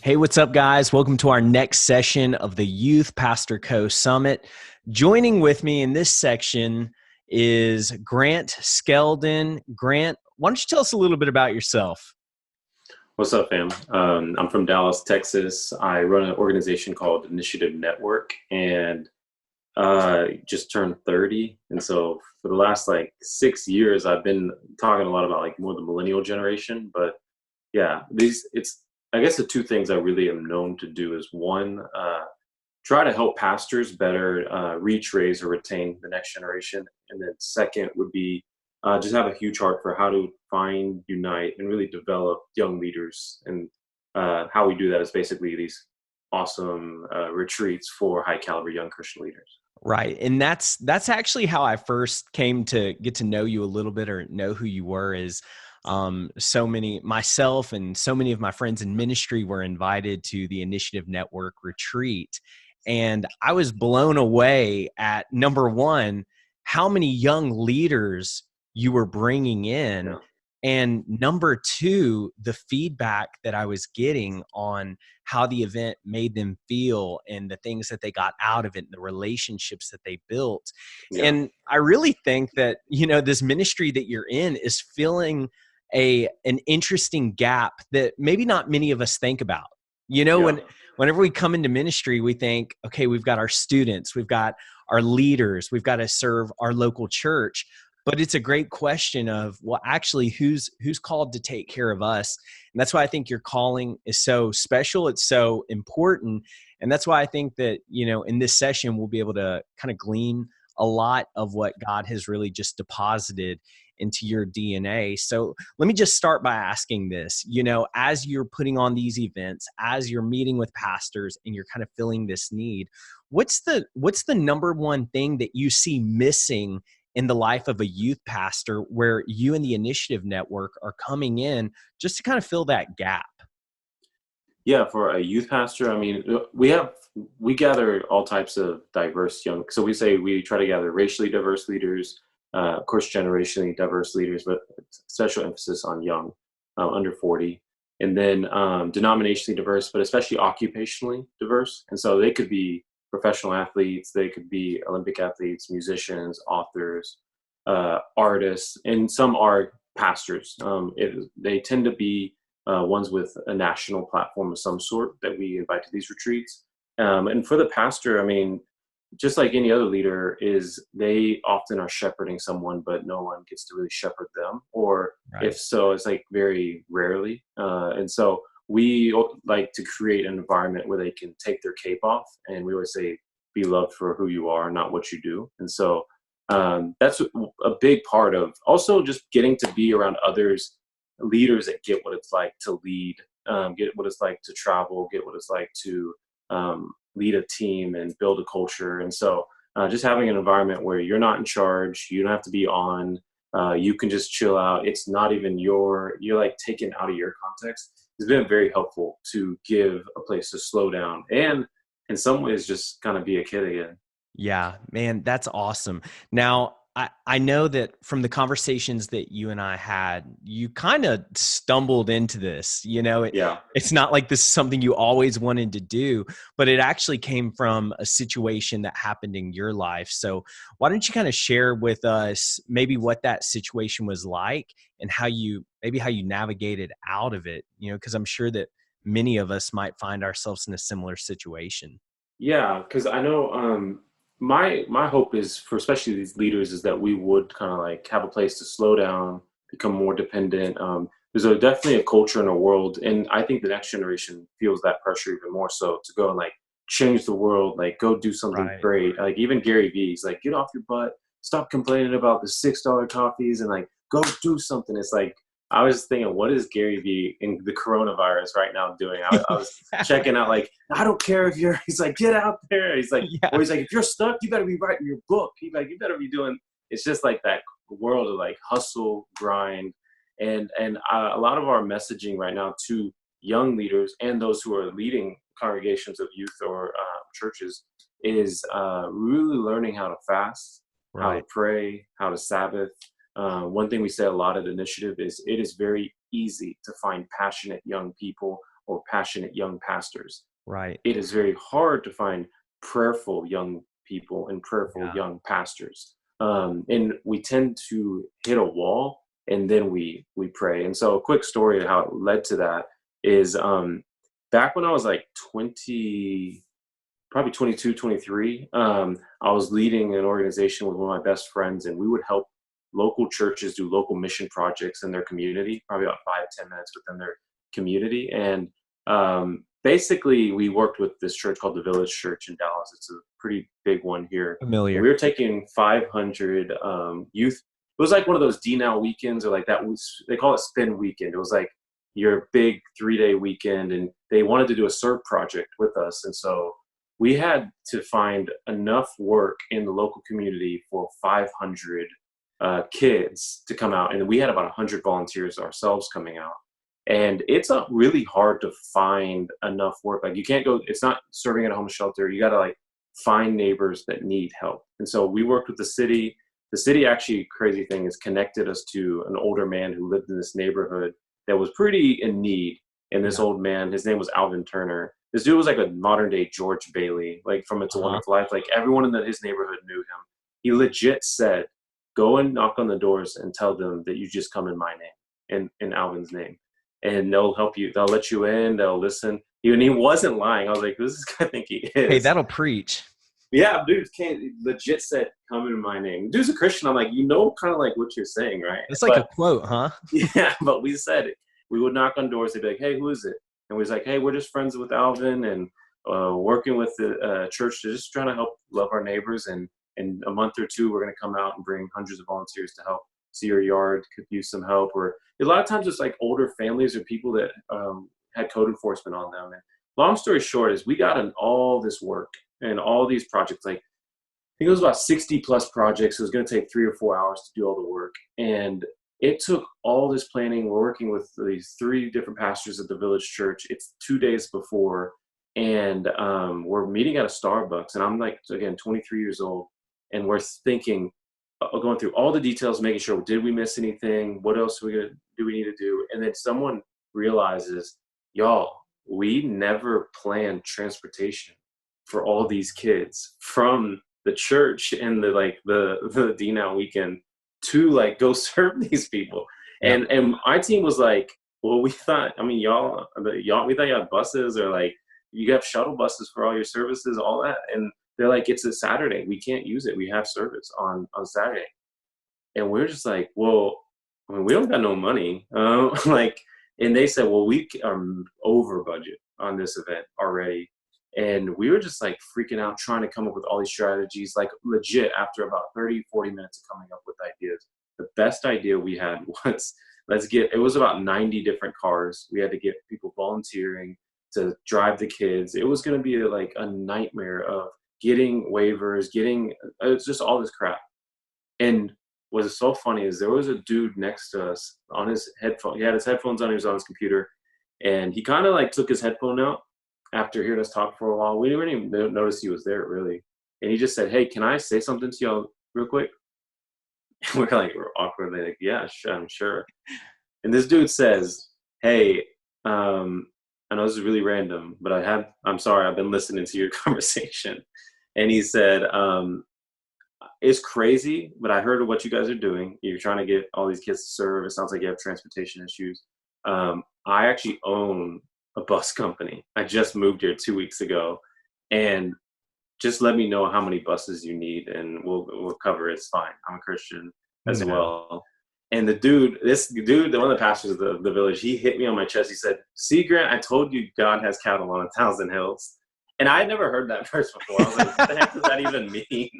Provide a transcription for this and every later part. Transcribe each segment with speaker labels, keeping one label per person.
Speaker 1: Hey, what's up, guys? Welcome to our next session of the Youth Pastor Co Summit. Joining with me in this section is Grant Skeldon. Grant, why don't you tell us a little bit about yourself?
Speaker 2: What's up, fam? I'm from Dallas, Texas. I run an organization called Initiative Network, and just turned 30. And so for the last 6 years, I've been talking a lot about more the millennial generation. But yeah, I guess the two things I really am known to do is one, try to help pastors better reach, raise, or retain the next generation. And then second would be just have a huge heart for how to find, unite, and really develop young leaders. And how we do that is basically these awesome retreats for high caliber young Christian leaders.
Speaker 1: Right. And that's actually how I first came to get to know you a little bit or know who you were is so many myself and so many of my friends in ministry were invited to the Initiative Network retreat. And I was blown away at number one, how many young leaders you were bringing in.
Speaker 2: Yeah.
Speaker 1: And number two, the feedback that I was getting on how the event made them feel and the things that they got out of it and the relationships that they built.
Speaker 2: Yeah.
Speaker 1: And I really think that, this ministry that you're in is filling an interesting gap that maybe not many of us think about.
Speaker 2: Yeah.
Speaker 1: Whenever we come into ministry, we think, okay, we've got our students, we've got our leaders, we've got to serve our local church. But it's a great question of, well, actually, who's called to take care of us? And that's why I think your calling is so special. It's so important. And that's why I think that, in this session, we'll be able to kind of glean a lot of what God has really just deposited into your DNA. So let me just start by asking this, as you're putting on these events, as you're meeting with pastors and you're kind of filling this need, what's the number one thing that you see missing in the life of a youth pastor where you and the Initiative Network are coming in just to kind of fill that gap?
Speaker 2: Yeah, for a youth pastor, I mean, we gather all types of diverse young. So we try to gather racially diverse leaders, of course, generationally diverse leaders, but special emphasis on young, under 40, and then denominationally diverse, but especially occupationally diverse. And so they could be professional athletes, they could be Olympic athletes, musicians, authors, artists, and some are pastors. They tend to be ones with a national platform of some sort that we invite to these retreats. And for the pastor, I mean, just like any other leader, is they often are shepherding someone, but no one gets to really shepherd them. Or
Speaker 1: Right.
Speaker 2: if so, it's very rarely. And so we like to create an environment where they can take their cape off. And we always say, be loved for who you are, not what you do. And so that's a big part of also just getting to be around others, leaders that get what it's like to lead, get what it's like to travel, get what it's like to lead a team and build a culture. And so just having an environment where you're not in charge, you don't have to be on, you can just chill out. It's not even you're taken out of your context. It's been very helpful to give a place to slow down and in some ways just kind of be a kid again.
Speaker 1: Yeah, man, that's awesome. Now, I know that from the conversations that you and I had, you kind of stumbled into this.
Speaker 2: Yeah.
Speaker 1: It's not like this is something you always wanted to do, but it actually came from a situation that happened in your life. So why don't you kind of share with us maybe what that situation was like and how you navigated out of it, because I'm sure that many of us might find ourselves in a similar situation.
Speaker 2: Yeah, because I know my hope is for especially these leaders is that we would kind of have a place to slow down, become more dependent. There's definitely a culture in a world, and I think the next generation feels that pressure even more so to go and change the world, go do something
Speaker 1: Right.
Speaker 2: great. Like even Gary Vee's get off your butt, stop complaining about the $6 coffees, and go do something. It's I was thinking, what is Gary Vee in the coronavirus right now doing? I was checking out I don't care if you're, he's get out there.
Speaker 1: Yeah.
Speaker 2: Or he's if you're stuck, you better be writing your book. You better be doing, it's just that world of hustle, grind. And a lot of our messaging right now to young leaders and those who are leading congregations of youth or churches is really learning how to fast, how to
Speaker 1: Right.
Speaker 2: pray, how to Sabbath. One thing we say a lot at Initiative is it is very easy to find passionate young people or passionate young pastors.
Speaker 1: Right.
Speaker 2: It is very hard to find prayerful young people and prayerful
Speaker 1: Yeah.
Speaker 2: young pastors. And we tend to hit a wall and then we pray. And so a quick story of how it led to that is back when I was like 20, probably 22, 23, I was leading an organization with one of my best friends, and we would help local churches do local mission projects in their community, probably about 5-10 minutes within their community. And basically, we worked with this church called the Village Church in Dallas. It's a pretty big one here. And
Speaker 1: Familiar.
Speaker 2: we were taking 500 youth. It was like one of those D Now weekends, or like that was, they call it Spin Weekend. It was like your big 3-day weekend, and they wanted to do a serve project with us. And so we had to find enough work in the local community for 500 kids to come out. And we had about 100 volunteers ourselves coming out. And it's really hard to find enough work. Like, you can't go, it's not serving at a homeless shelter. You got to like find neighbors that need help. And so we worked with the city. The city, actually, crazy thing is, connected us to an older man who lived in this neighborhood that was pretty in need. And this old man, his name was Alvin Turner. This dude was like a modern day George Bailey, like from It's a Wonderful Life. Like, everyone in his neighborhood knew him. He legit said, go and knock on the doors and tell them that you just come in my name, in Alvin's name. And they'll help you. They'll let you in. They'll listen. And he wasn't lying. I was like, who's this guy think he is?
Speaker 1: Hey, that'll preach.
Speaker 2: Yeah, dude, legit said, come in my name. Dude's a Christian. I'm like, kind of like what you're saying, right?
Speaker 1: It's like a quote, huh?
Speaker 2: Yeah, but we said it. We would knock on doors. They'd be like, hey, who is it? And we was like, hey, we're just friends with Alvin, and working with the church to just trying to help love our neighbors. And in a month or two, we're going to come out and bring hundreds of volunteers to help see your yard, could use some help. Or a lot of times it's like older families or people that had code enforcement on them. And long story short is, we got in all this work and all these projects. Like, I think it was about 60 plus projects. It was going to take 3 or 4 hours to do all the work. And it took all this planning. We're working with these 3 different pastors at the Village Church. It's 2 days before, and we're meeting at a Starbucks. And I'm like, again, 23 years old, and we're thinking, going through all the details, making sure, did we miss anything? What else do we need to do? And then someone realizes, y'all, we never planned transportation for all these kids from the church and the D Now weekend to like go serve these people.
Speaker 1: Yep.
Speaker 2: And my team was like, well, we thought, I mean, we thought you had buses, or like you have shuttle buses for all your services, all that. And they're like, it's a Saturday. We can't use it. We have service on Saturday. And we're just like, well, I mean, we don't got no money. And they said, well, we are over budget on this event already. And we were just like freaking out, trying to come up with all these strategies, like legit after about 30, 40 minutes of coming up with ideas. The best idea we had was, it was about 90 different cars. We had to get people volunteering to drive the kids. It was going to be like a nightmare of getting waivers, it's just all this crap. And what was so funny is, there was a dude next to us on his headphone. He had his headphones on, he was on his computer, and he kind of like took his headphone out after hearing us talk for a while. We didn't even notice he was there, really. And he just said, hey, can I say something to y'all real quick? And we're awkwardly like, yeah, I'm sure. And this dude says, hey, I know this is really random, but I'm sorry, I've been listening to your conversation. And he said, it's crazy, but I heard of what you guys are doing. You're trying to get all these kids to serve. It sounds like you have transportation issues. I actually own a bus company. I just moved here 2 weeks ago, and just let me know how many buses you need, and we'll cover it. It's fine. I'm a Christian as well. And one of the pastors of the village, he hit me on my chest. He said, see, Grant, I told you God has cattle on 1,000 hills. And I had never heard that verse before. I was like, what the heck does that even mean?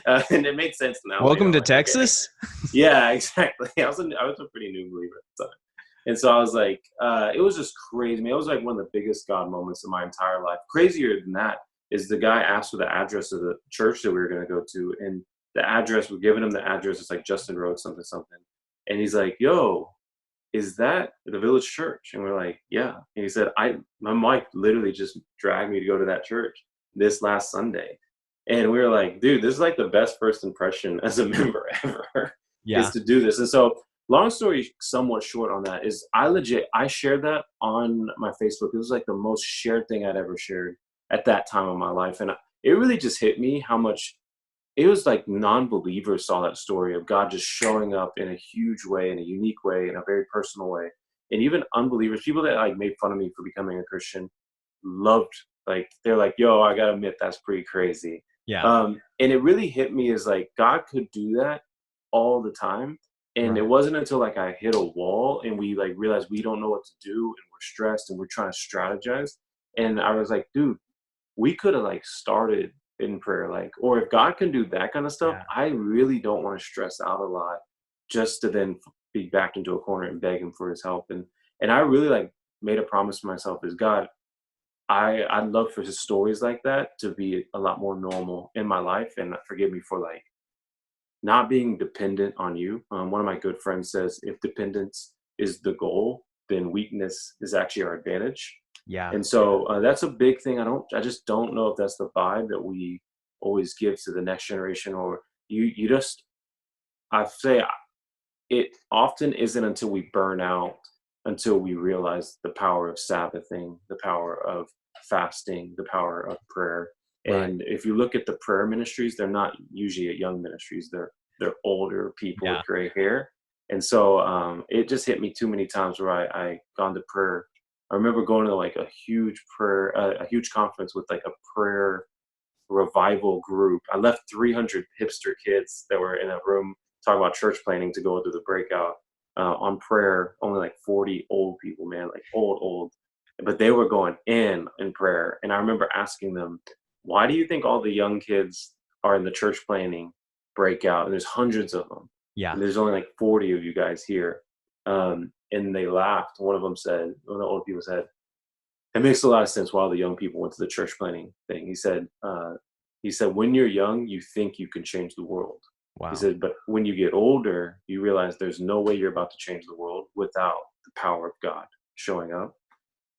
Speaker 2: And it makes sense now.
Speaker 1: Welcome to Texas.
Speaker 2: Okay. Yeah, exactly. I was a pretty new believer at the time. And so I was like, it was just crazy. I mean, it was like one of the biggest God moments of my entire life. Crazier than that is, the guy asked for the address of the church that we were going to go to. And the address, we're giving him the address. It's like Justin Road, something. And he's like, yo, is that the Village Church? And we're like, yeah. And he said, my wife literally just dragged me to go to that church this last Sunday. And we were like, dude, this is like the best first impression as a member ever, is to do this. And so long story somewhat short on that is I shared that on my Facebook. It was like the most shared thing I'd ever shared at that time of my life. And it really just hit me how much it was like non-believers saw that story of God just showing up in a huge way, in a unique way, in a very personal way. And even unbelievers, people that like made fun of me for becoming a Christian, loved, like they're like, yo, I gotta admit that's pretty crazy.
Speaker 1: Yeah.
Speaker 2: And it really hit me as like God could do that all the time. And
Speaker 1: Right.
Speaker 2: it wasn't until like I hit a wall and we like realized we don't know what to do and we're stressed and we're trying to strategize. And I was like, dude, we could have like started in prayer, like, or if God can do that kind of stuff,
Speaker 1: Yeah.
Speaker 2: I really don't want to stress out a lot just to then be backed into a corner and beg him for his help. And I really like made a promise to myself is God, I'd love for his stories like that to be a lot more normal in my life. And forgive me for like not being dependent on you. One of my good friends says, if dependence is the goal, then weakness is actually our advantage.
Speaker 1: Yeah.
Speaker 2: And so that's a big thing. I just don't know if that's the vibe that we always give to the next generation, or you just, I say it often isn't until we burn out, until we realize the power of Sabbathing, the power of fasting, the power of prayer.
Speaker 1: Right.
Speaker 2: And if you look at the prayer ministries, they're not usually at young ministries. They're older people
Speaker 1: Yeah.
Speaker 2: with gray hair. And so it just hit me too many times where I gone to prayer. I remember going to like a huge prayer, a huge conference with like a prayer revival group. I left 300 hipster kids that were in a room talking about church planning to go to the breakout on prayer. Only like 40 old people, man, like old. But they were going in prayer. And I remember asking them, why do you think all the young kids are in the church planning breakout? And there's hundreds of them.
Speaker 1: Yeah.
Speaker 2: And there's only like 40 of you guys here. And they laughed. One of the old people said, it makes a lot of sense why all the young people went to the church planning thing. He said, when you're young, you think you can change the world. He
Speaker 1: Wow.
Speaker 2: said, but when you get older, you realize there's no way you're about to change the world without the power of God showing up.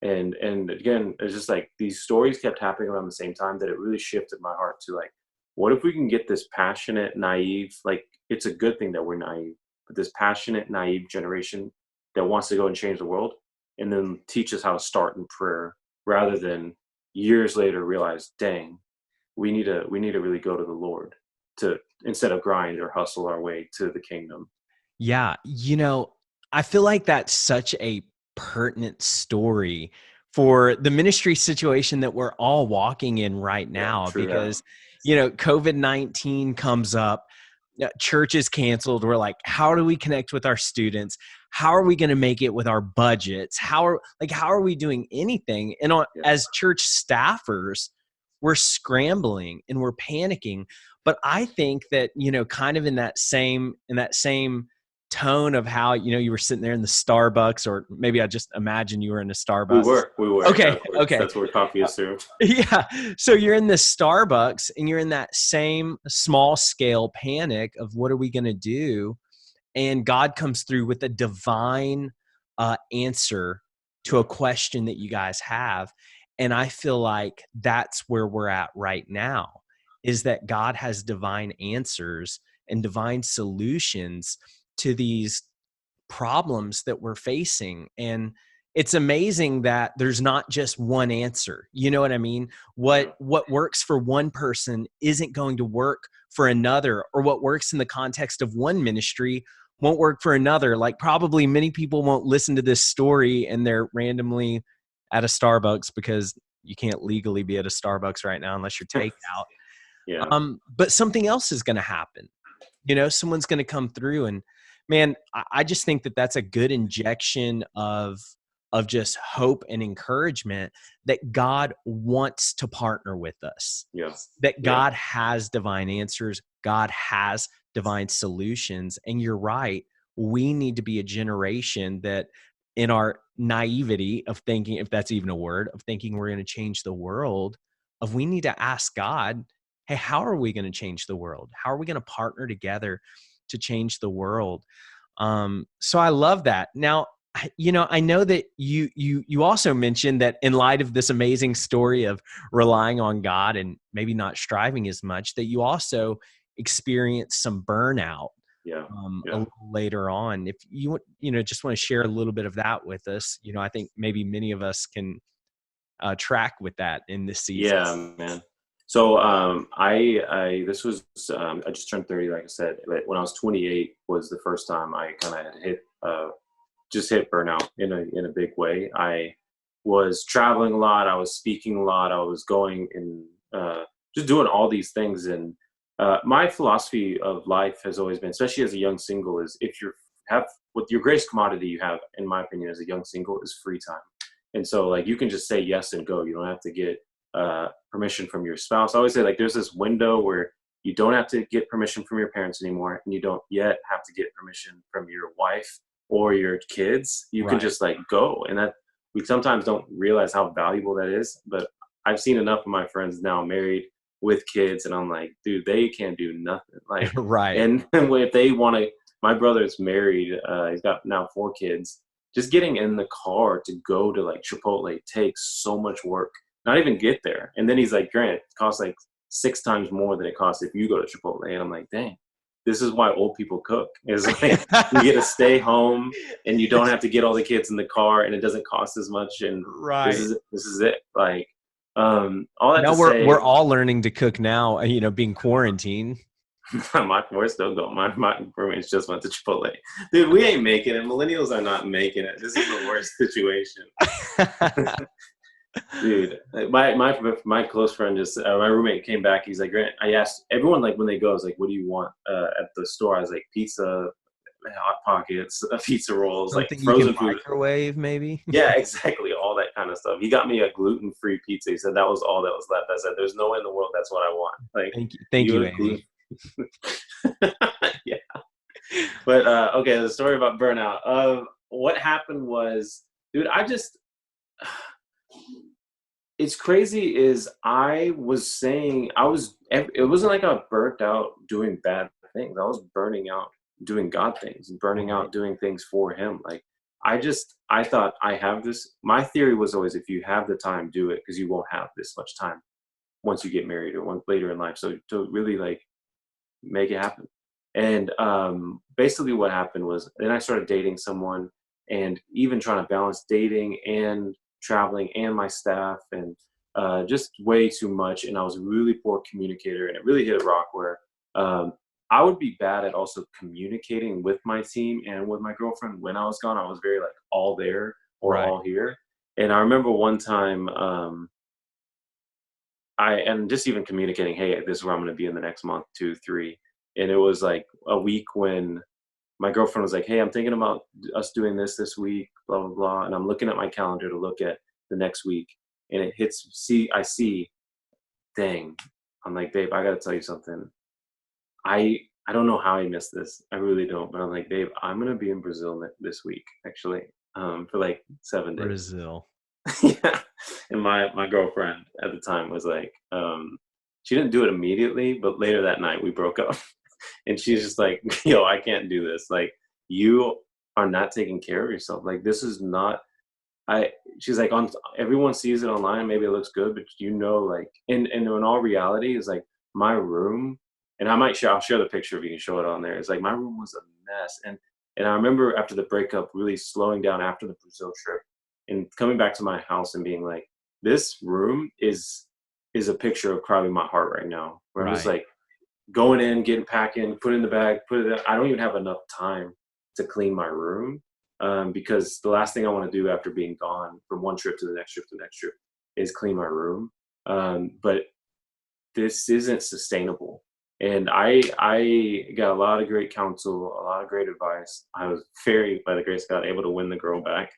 Speaker 2: And again, it's just like these stories kept happening around the same time that it really shifted my heart to like, what if we can get this passionate, naive, like it's a good thing that we're naive, but this passionate, naive generation that wants to go and change the world and then teach us how to start in prayer rather than years later realize, dang, we need to really go to the Lord to instead of grind or hustle our way to the kingdom.
Speaker 1: Yeah. I feel like that's such a pertinent story for the ministry situation that we're all walking in right
Speaker 2: Yeah,
Speaker 1: now
Speaker 2: true that.
Speaker 1: because, COVID-19 comes up, church is canceled. We're like, how do we connect with our students? How are we going to make it with our budgets? How are we doing anything? And
Speaker 2: Yeah,
Speaker 1: as church staffers, we're scrambling and we're panicking. But I think that, kind of in that same tone of how, you were sitting there in the Starbucks, or maybe I just imagine you were in a
Speaker 2: we
Speaker 1: Starbucks.
Speaker 2: were, we were.
Speaker 1: Okay.
Speaker 2: Of course,
Speaker 1: Okay.
Speaker 2: that's where coffee is served.
Speaker 1: Yeah. So you're in the Starbucks and you're in that same small scale panic of what are we going to do? And God comes through with a divine answer to a question that you guys have. And I feel like that's where we're at right now, is that God has divine answers and divine solutions to these problems that we're facing. And it's amazing that there's not just one answer. You know what I mean?
Speaker 2: Yeah,
Speaker 1: What works for one person isn't going to work for another, or what works in the context of one ministry won't work for another. Like probably many people won't listen to this story and they're randomly at a Starbucks, because you can't legally be at a Starbucks right now unless you're takeout.
Speaker 2: yeah,
Speaker 1: But something else is going to happen. Someone's going to come through, and man, I just think that that's a good injection of just hope and encouragement that God wants to partner with us,
Speaker 2: yeah,
Speaker 1: that
Speaker 2: yeah,
Speaker 1: God has divine answers, God has divine solutions. And you're right. We need to be a generation that, in our naivety of thinking, if that's even a word, of thinking we're going to change the world, of we need to ask God, hey, how are we going to change the world? How are we going to partner together to change the world? So I love that. Now, I know that you also mentioned that in light of this amazing story of relying on God and maybe not striving as much, that you also experienced some burnout.
Speaker 2: Yeah.
Speaker 1: a
Speaker 2: Yeah.
Speaker 1: little later on. If you just want to share a little bit of that with us, I think maybe many of us can track with that in this season.
Speaker 2: Yeah, man. So I this was I just turned 30, like I said, but when I was 28 was the first time I kind of had hit just hit burnout in a big way. I was traveling a lot, I was speaking a lot, I was going and just doing all these things. And my philosophy of life has always been, especially as a young single, is if you have what your greatest commodity you have, in my opinion, as a young single, is free time. And so like you can just say yes and go. You don't have to get permission from your spouse. I always say like there's this window where you don't have to get permission from your parents anymore, and you don't yet have to get permission from your wife or your kids. You can
Speaker 1: Right.
Speaker 2: just like go. And that we sometimes don't realize how valuable that is. But I've seen enough of my friends now married with kids, and I'm like, dude, they can't do nothing. Like,
Speaker 1: Right.
Speaker 2: and if they want to, my brother's married. He's got now 4 kids. Just getting in the car to go to like Chipotle takes so much work. Not even get there. And then he's like, Grant, it costs like 6 times more than it costs if you go to Chipotle. And I'm like, dang, this is why old people cook. Is like you get to stay home and you don't have to get all the kids in the car, and it doesn't cost as much. And this
Speaker 1: Right.
Speaker 2: is it. Like all that
Speaker 1: Now
Speaker 2: to
Speaker 1: we're
Speaker 2: say,
Speaker 1: all learning to cook now, being quarantined.
Speaker 2: we're still going. My roommates just went to Chipotle. Dude, we ain't making it. Millennials are not making it. This is the worst situation. Dude, my close friend just my roommate came back. He's like, Grant, I asked everyone like when they go, I was like, what do you want at the store? I was like, pizza, hot pockets, pizza rolls, like
Speaker 1: Something you can
Speaker 2: frozen food.
Speaker 1: microwave, maybe.
Speaker 2: Yeah, exactly, all that kind of stuff. He got me a gluten-free pizza. He said that was all that was left. I said, there's no way in the world that's what I want. Like
Speaker 1: Thank you,
Speaker 2: you
Speaker 1: Amy.
Speaker 2: gluten. Yeah, but okay, the story about burnout. What happened was, dude, it's crazy is I was saying it wasn't like I was burnt out doing bad things. I was burning out doing God things and burning
Speaker 1: Right.
Speaker 2: out doing things for him. Like I thought I have this. My theory was always if you have the time, do it, because you won't have this much time once you get married or later in life. So to really like make it happen. And basically what happened was then I started dating someone, and even trying to balance dating and traveling and my staff, and just way too much. And I was a really poor communicator, and it really hit a rock where um, I would be bad at also communicating with my team and with my girlfriend. When I was gone, I was very like all there or
Speaker 1: Right.
Speaker 2: all here. And I remember one time and just even communicating, hey, this is where I'm going to be in the next month, 2, 3. And it was like a week when my girlfriend was like, hey, I'm thinking about us doing this week, blah, blah, blah. And I'm looking at my calendar to look at the next week. And it hits, I see, dang. I'm like, babe, I got to tell you something. I don't know how I missed this. I really don't. But I'm like, babe, I'm going to be in Brazil this week, actually, for like 7 days.
Speaker 1: Brazil.
Speaker 2: Yeah. And my girlfriend at the time was like, she didn't do it immediately, but later that night we broke up. And she's just like, yo, I can't do this. Like, you are not taking care of yourself. Like, this is not, she's like, everyone sees it online. Maybe it looks good, but like, and in all reality is like my room, and I'll share the picture if you can show it on there. It's like, my room was a mess. And I remember after the breakup, really slowing down after the Brazil trip and coming back to my house and being like, this room is a picture of crying my heart right now. Where I'm just
Speaker 1: Right.
Speaker 2: like, going in, getting packing, put it in the bag, put it in. I don't even have enough time to clean my room because the last thing I want to do after being gone from one trip to the next trip to the next trip is clean my room. But this isn't sustainable. And I got a lot of great counsel, a lot of great advice. I was very, by the grace of God, able to win the girl back.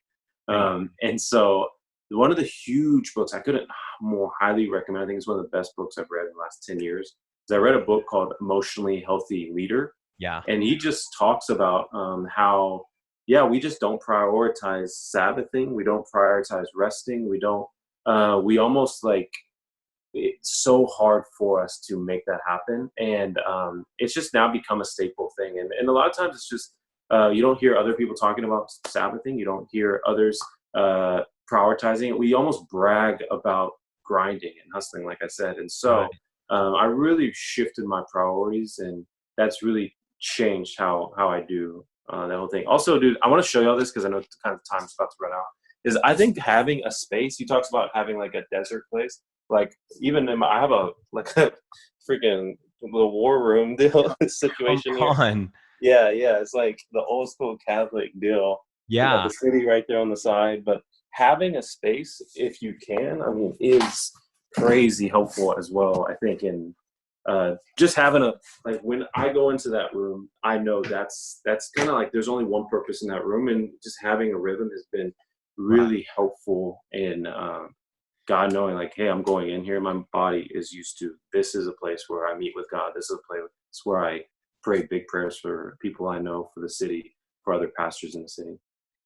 Speaker 1: Thank
Speaker 2: And so one of the huge books I couldn't more highly recommend, I think it's one of the best books I've read in the last 10 years, is I read a book called Emotionally Healthy Leader.
Speaker 1: Yeah.
Speaker 2: And he just talks about how, yeah, we just don't prioritize Sabbathing. We don't prioritize resting. We almost like, it's so hard for us to make that happen. And it's just now become a staple thing. And a lot of times it's just, you don't hear other people talking about Sabbathing. You don't hear others prioritizing it. We almost brag about grinding and hustling, like I said. And
Speaker 1: Right.
Speaker 2: so I really shifted my priorities, and that's really changed how I do that whole thing. Also, dude, I want to show y'all this because I know the kind of time's about to run out. Is I think having a space, he talks about having like a desert place. Like even I have a like a freaking little war room deal
Speaker 1: Come
Speaker 2: situation here.
Speaker 1: on.
Speaker 2: Yeah, yeah, it's like the old school Catholic deal. You got the
Speaker 1: Yeah.
Speaker 2: city right there on the side, but having a space, if you can, I mean, is crazy helpful as well. I think in just having a like when I go into that room, I know that's kind of like there's only one purpose in that room, and just having a rhythm has been
Speaker 1: Right.
Speaker 2: really helpful in God knowing like, hey, I'm going in here. My body is used to this is a place where I meet with God. This is a place where I pray big prayers for people I know, for the city, for other pastors in the city.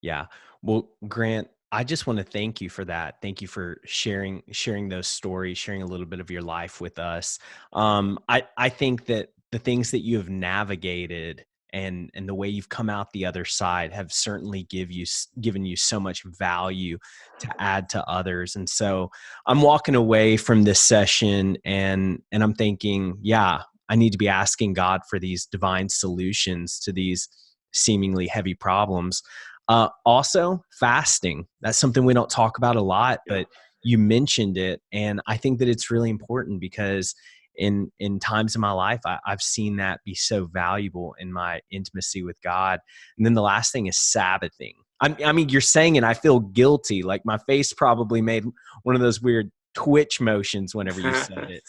Speaker 1: Yeah. Well, Grant, I just want to thank you for that. Thank you for sharing those stories, sharing a little bit of your life with us. I think that the things that you have navigated and the way you've come out the other side have certainly given you so much value to add to others. And so I'm walking away from this session and I'm thinking, yeah, I need to be asking God for these divine solutions to these seemingly heavy problems. Also, fasting. That's something we don't talk about a lot,
Speaker 2: Yeah,
Speaker 1: but you mentioned it, and I think that it's really important because in times of my life, I've seen that be so valuable in my intimacy with God. And then the last thing is Sabbathing. I mean, you're saying it, I feel guilty. Like my face probably made one of those weird twitch motions whenever you said it.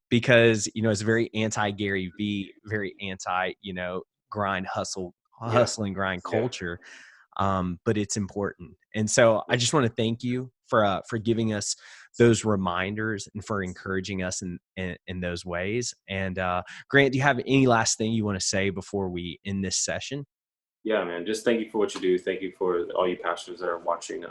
Speaker 1: Because it's very anti Gary V, very anti grind
Speaker 2: yeah,
Speaker 1: hustle and grind
Speaker 2: yeah,
Speaker 1: culture, but it's important. And so I just want to thank you for giving us those reminders and for encouraging us in those ways. And Grant, do you have any last thing you want to say before we end this session?
Speaker 2: yeah, man. Just thank you for what you do. Thank you for all you pastors that are watching.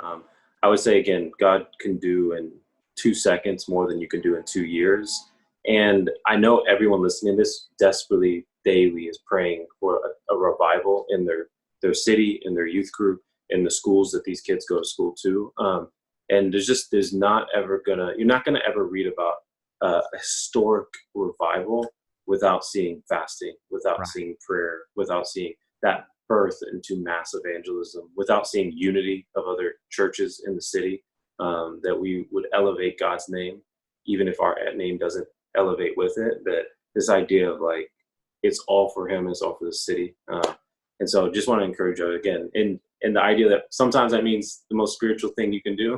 Speaker 2: I would say again, God can do in 2 seconds more than you can do in 2 years. And I know everyone listening to this desperately daily is praying for a revival in their city, in their youth group, in the schools that these kids go to school to. And there's not ever you're not gonna ever read about a historic revival without seeing fasting, without
Speaker 1: Right.
Speaker 2: seeing prayer, without seeing that birth into mass evangelism, without seeing unity of other churches in the city, that we would elevate God's name, even if our name doesn't elevate with it. That this idea of like it's all for Him, it's all for the city, and so just want to encourage you again in the idea that sometimes that means the most spiritual thing you can do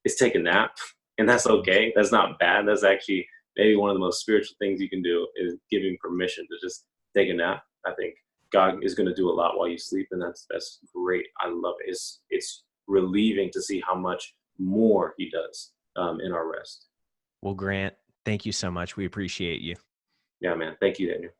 Speaker 2: is take a nap, and that's okay. That's not bad. That's actually maybe one of the most spiritual things you can do is giving permission to just take a nap. I think God is going to do a lot while you sleep, and that's great. I love it. It's relieving to see how much more He does in our rest.
Speaker 1: Well, Grant, thank you so much. We appreciate you.
Speaker 2: Yeah, man. Thank you, Daniel.